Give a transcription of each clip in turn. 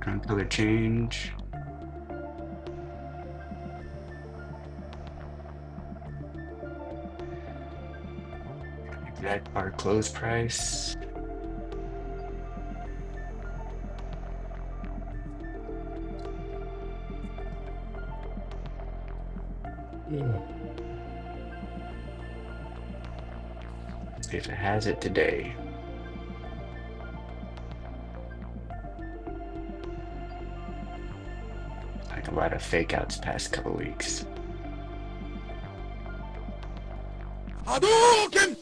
Background color change. Exact bar close price. See if it has it today. Like a lot of fake outs past couple weeks. Hadouken!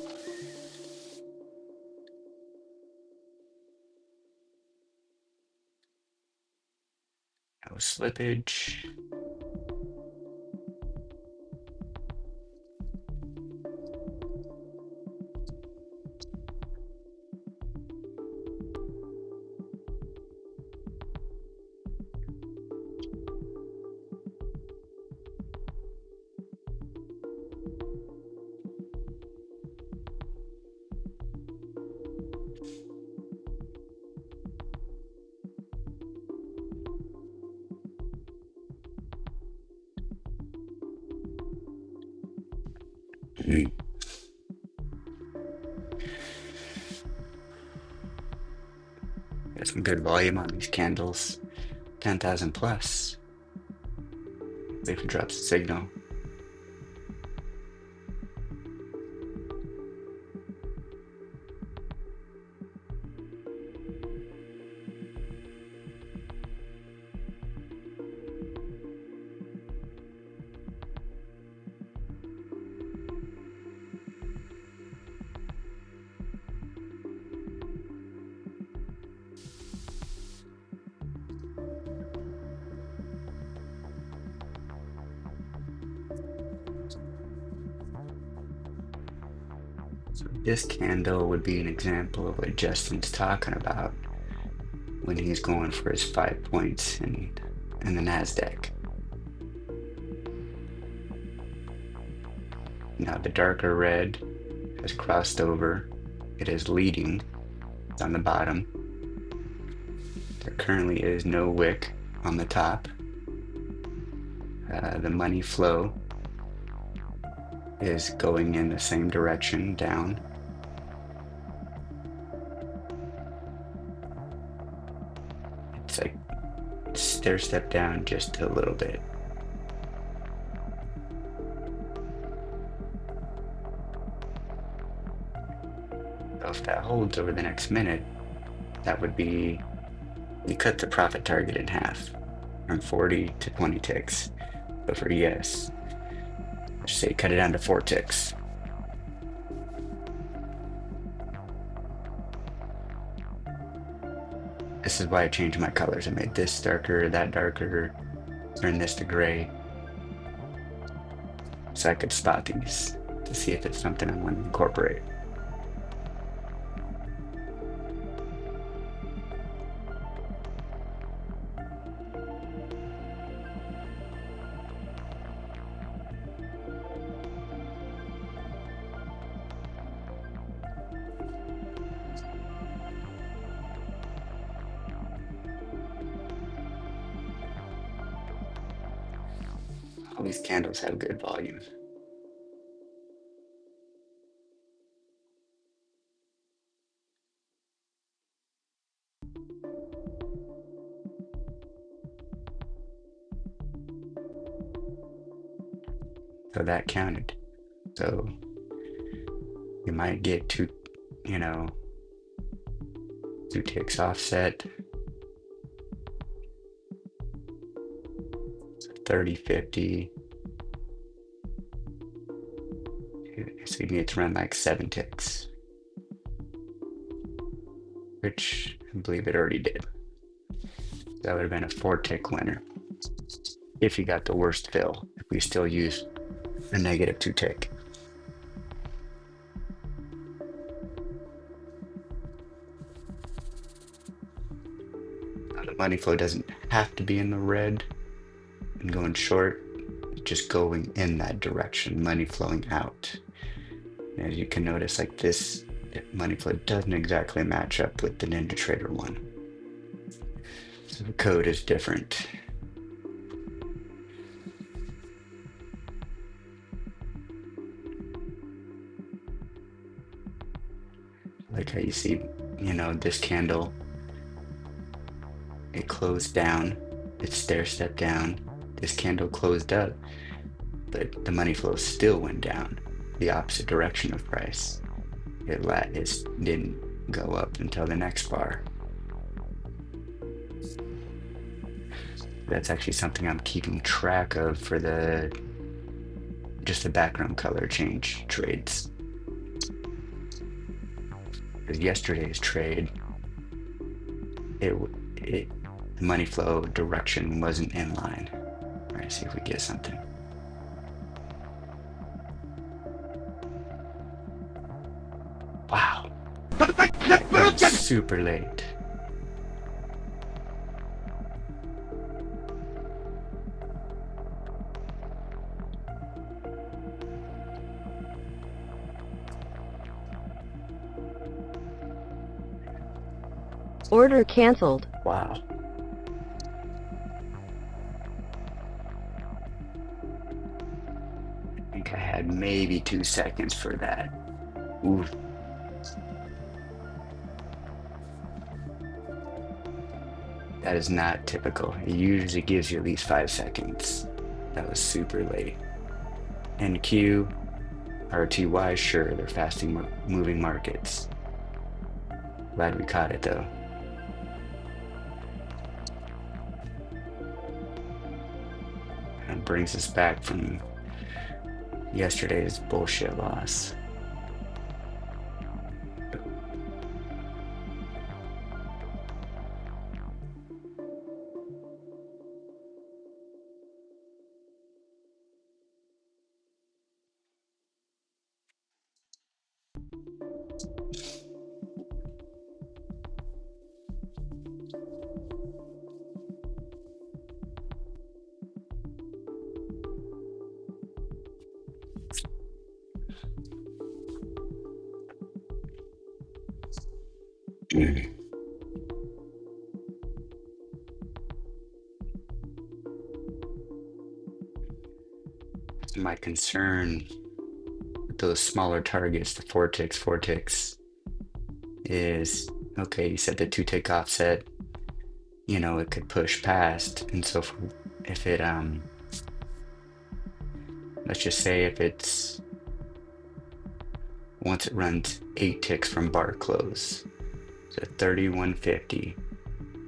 No slippage. Got some good volume on these candles. 10,000 plus. See if it drops the signal. So this candle would be an example of what Justin's talking about when he's going for his 5 points in the NASDAQ. Now the darker red has crossed over. It is leading. It's on the bottom. There currently is no wick on the top. The money flow is going in the same direction, down. It's like stair step down just a little bit. So if that holds over the next minute, that would be, you cut the profit target in half from 40 to 20 ticks. But for yes, let's say cut it down to 4 ticks. This is why I changed my colors. I made this darker, that darker, turned this to gray, so I could spot these to see if it's something I want to incorporate. All these candles have good volume. So that counted. So you might get two ticks offset. 30, 50. So you need to run like 7 ticks, which I believe it already did. That would have been a 4-tick winner if you got the worst fill, if we still use a negative 2-tick. Now, the money flow doesn't have to be in the red and going short, just going in that direction, money flowing out. And as you can notice, like this money flow doesn't exactly match up with the NinjaTrader one. So So the code is different. Like how you see, this candle, it closed down, it stair stepped down. This candle closed up, but the money flow still went down the opposite direction of price. It didn't go up until the next bar. That's actually something I'm keeping track of for just the background color change trades. Because yesterday's trade, the money flow direction wasn't in line. All right, see if we get something. Wow, that's super late. Order canceled. Wow. I think I had maybe 2 seconds for that. Ooh. That is not typical. It usually gives you at least 5 seconds. That was super late. NQ, RTY, sure, they're fasting moving markets. Glad we caught it though. And brings us back from yesterday's bullshit loss. My concern with those smaller targets, the 4 ticks, is okay. You said the 2 tick offset, it could push past, and so if it let's just say if it's once it runs 8 ticks from bar close, so 3150.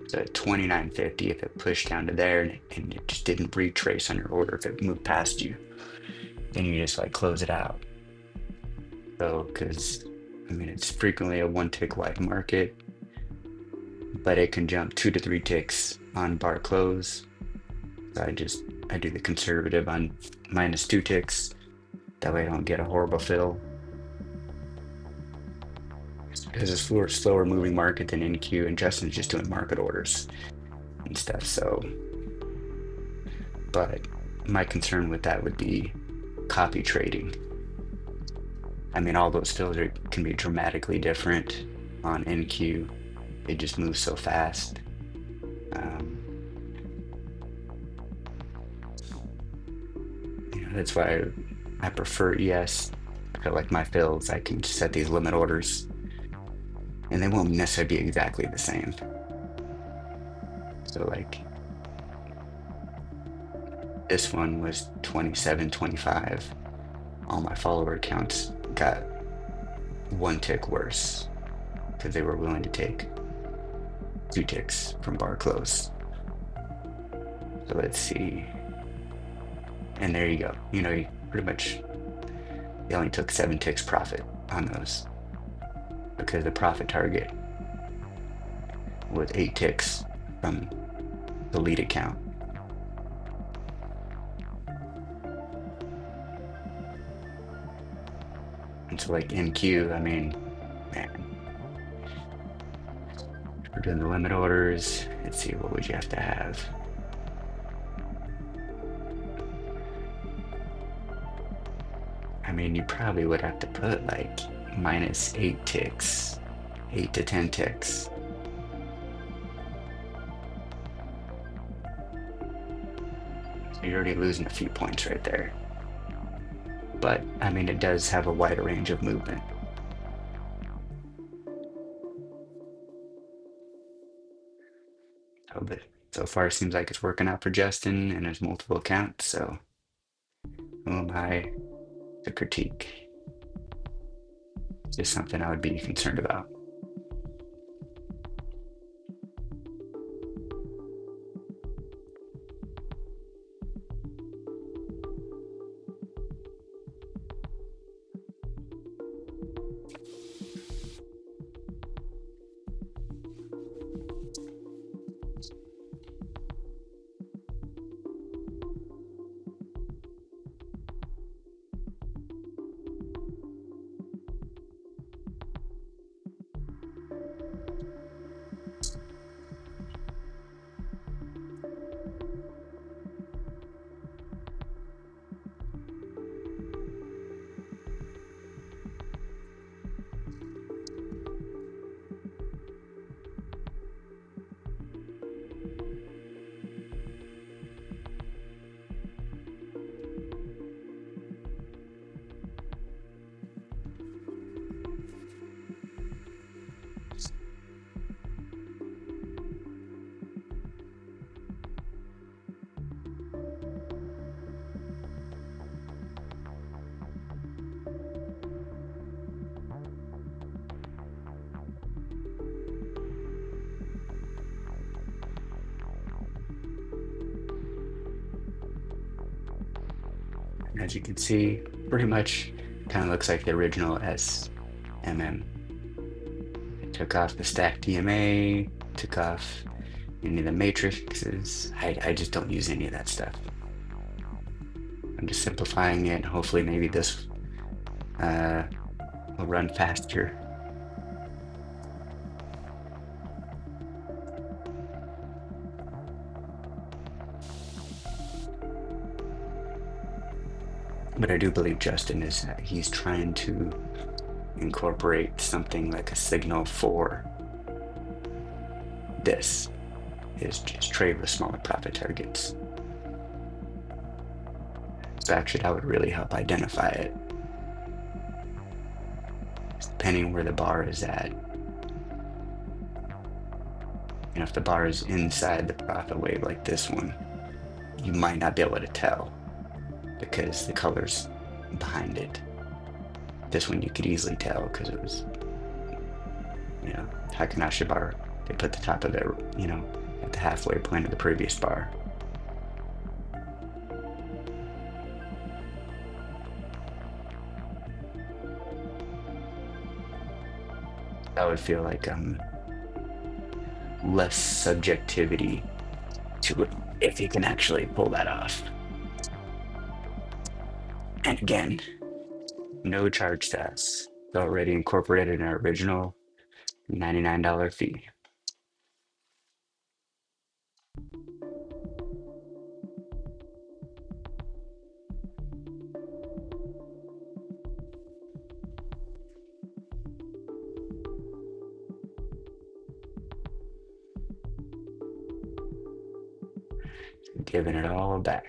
So at 2950, if it pushed down to there and it just didn't retrace on your order, if it moved past you, then you just like close it out. So, because it's frequently a 1 tick wide market, but it can jump 2 to 3 ticks on bar close. So I do the conservative on -2 ticks. That way I don't get a horrible fill. Because it's a slower moving market than NQ, and Justin's just doing market orders and stuff. So, but my concern with that would be copy trading. All those fills can be dramatically different on NQ. It just moves so fast. That's why I prefer ES. I feel like my fills, I can set these limit orders and they won't necessarily be exactly the same. So like this one was 27.25. All my follower counts got 1 tick worse because they were willing to take 2 ticks from bar close. So let's see. And there you go. You pretty much, they only took 7 ticks profit on those because the profit target was 8 ticks from the lead account. And so like NQ, man, we're doing the limit orders. Let's see, what would you have to have? You probably would have to put like -8 ticks, 8 to 10 ticks. You're already losing a few points right there. But I mean, it does have a wider range of movement. But so far, it seems like it's working out for Justin and his multiple accounts. So who am I to critique? It's just something I would be concerned about. As you can see, pretty much kind of looks like the original SMM. It took off the stack DMA, took off any of the matrices. I just don't use any of that stuff. I'm just simplifying it. Hopefully, maybe this will run faster. But I do believe Justin is he's trying to incorporate something like a signal for this is just trade with smaller profit targets. So actually that would really help identify it. Depending where the bar is at. And if the bar is inside the profit wave like this one, you might not be able to tell because the color's behind it. This one you could easily tell because it was, Heikinasha bar. They put the top of it, at the halfway point of the previous bar. That would feel like less subjectivity to it if you can actually pull that off. And again, no charge to us. It's already incorporated in our original $99 fee. Giving it all back.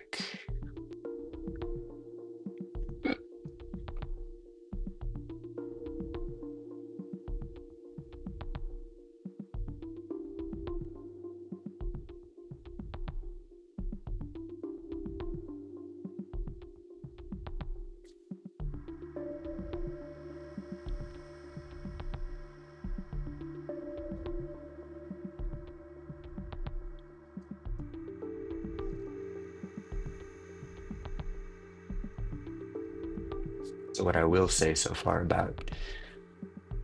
So what I will say so far about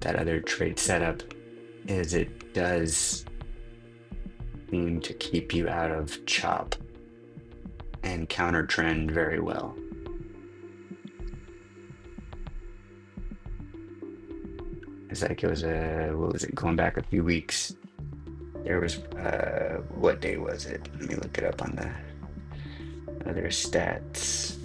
that other trade setup is it does seem to keep you out of chop and counter trend very well. It's like it was going back a few weeks. There was what day was it? Let me look it up on the other stats.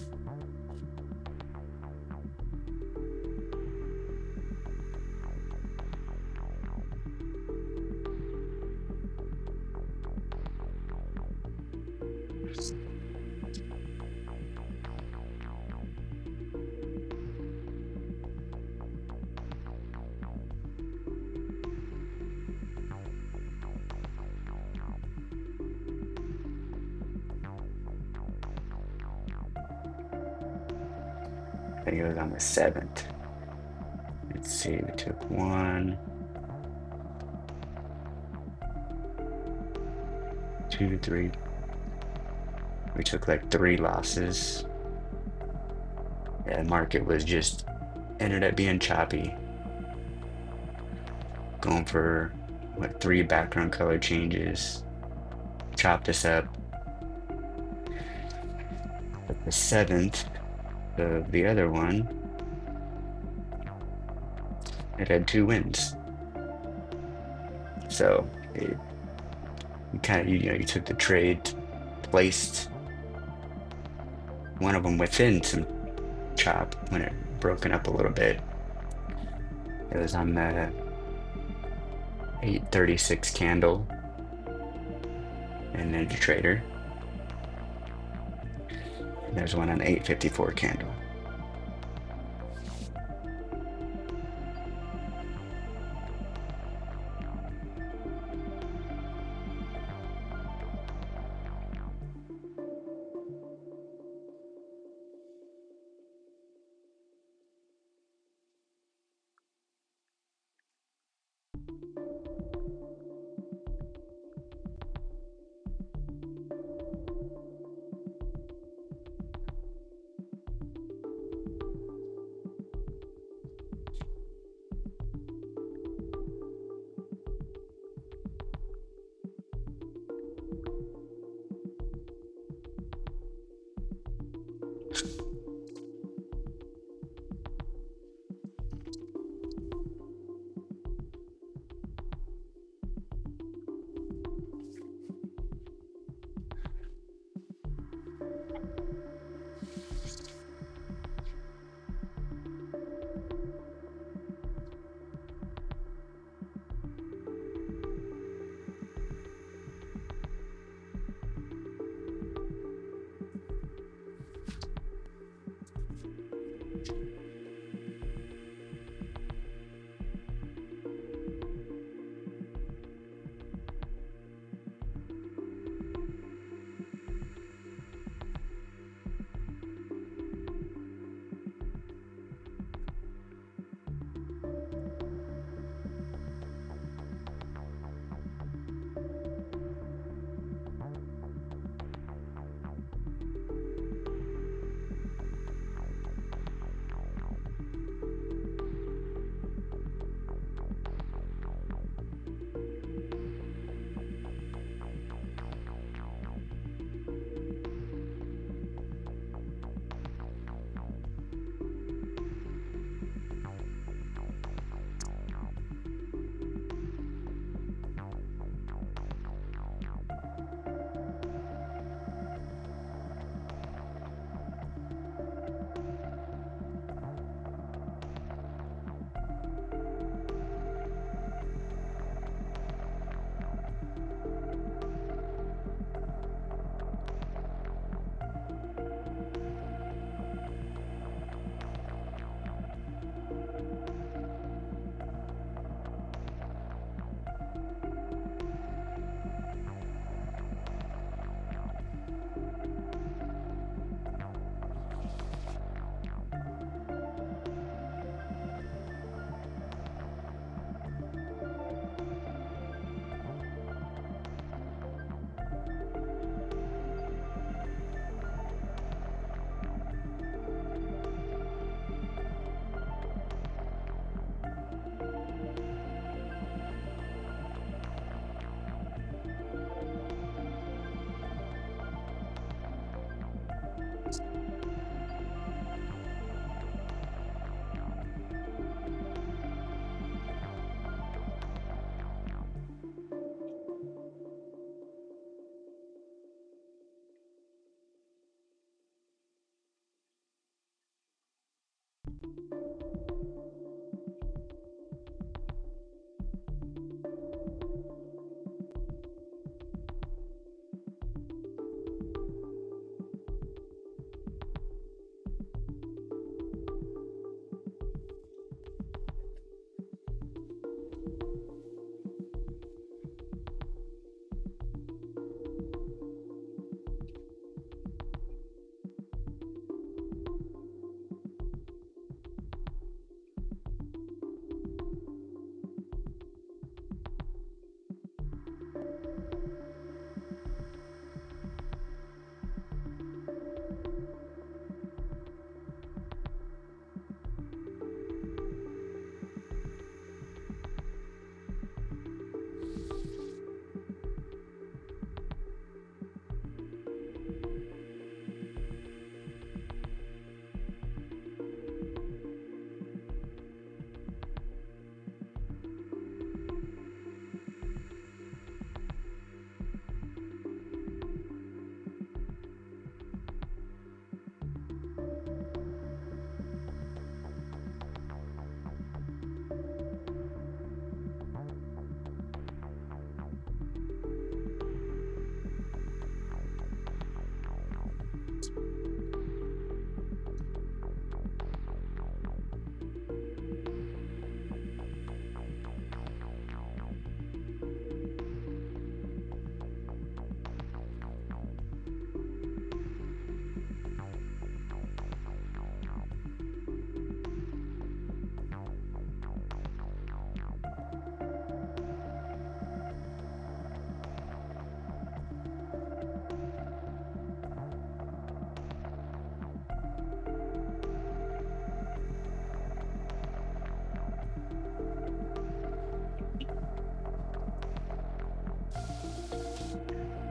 I think it was on the 7th. Let's see, we took 1, 2, 3. We took like 3 losses. Yeah, the market was just ended up being choppy. Going for what 3 background color changes. Chopped us up. But the 7th of the other one, it had 2 wins. So it you kind of you took the trade, placed one of them within some chop when it broken up a little bit. It was on the 836 candle in NinjaTrader. And there's one on the 854 candle.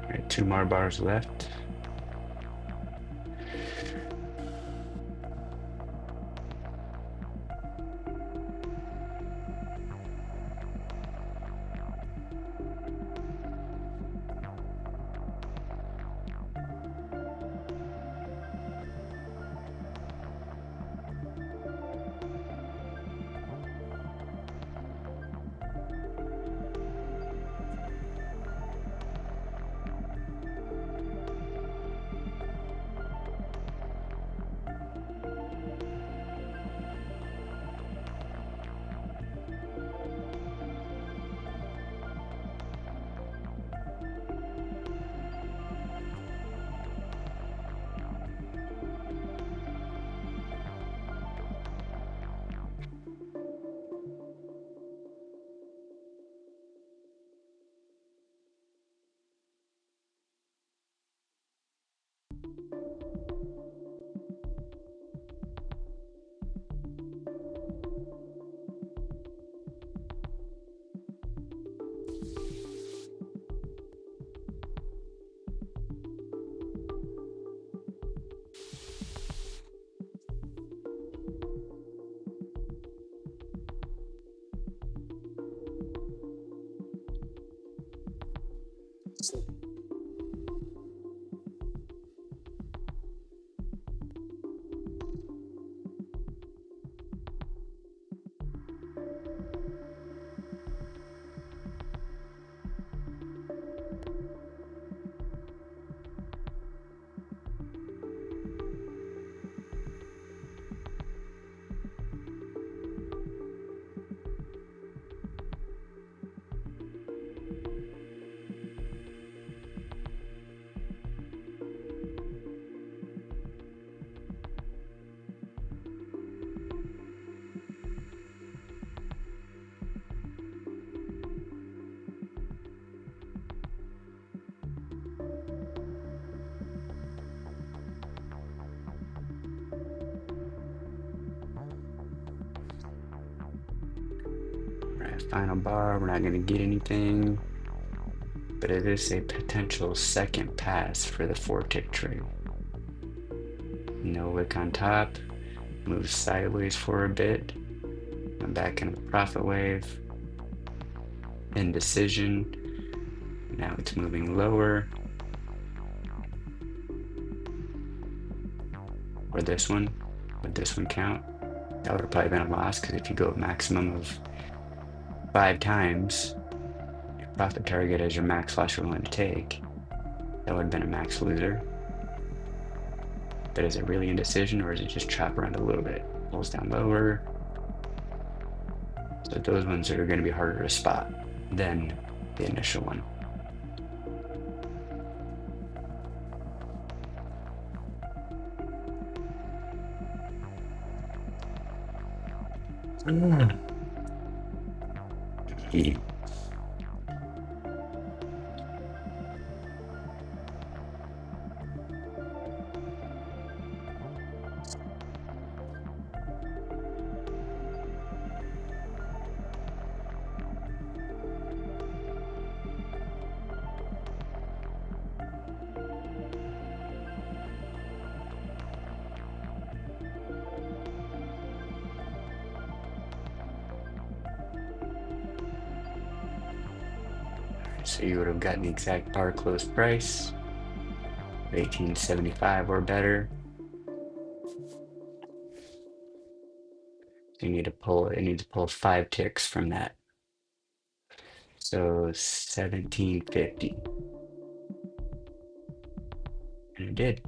All right, 2 more bars left. All right, final bar. We're not going to get anything, but it is a potential second pass for the 4-tick trade. No wick on top, moves sideways for a bit, and back into the profit wave. Indecision. Now it's moving lower. Or this one. Would this one count? That would have probably been a loss, because if you go a maximum of 5 times your profit target as your max loss you're willing to take, that would have been a max loser. But is it really indecision, or is it just chop around a little bit? Pulls down lower. So those ones are going to be harder to spot than the initial one. E. So you would have gotten the exact bar close price of 1875 or better. So you need to pull, it needs to pull 5 ticks from that. So 1750. And it did.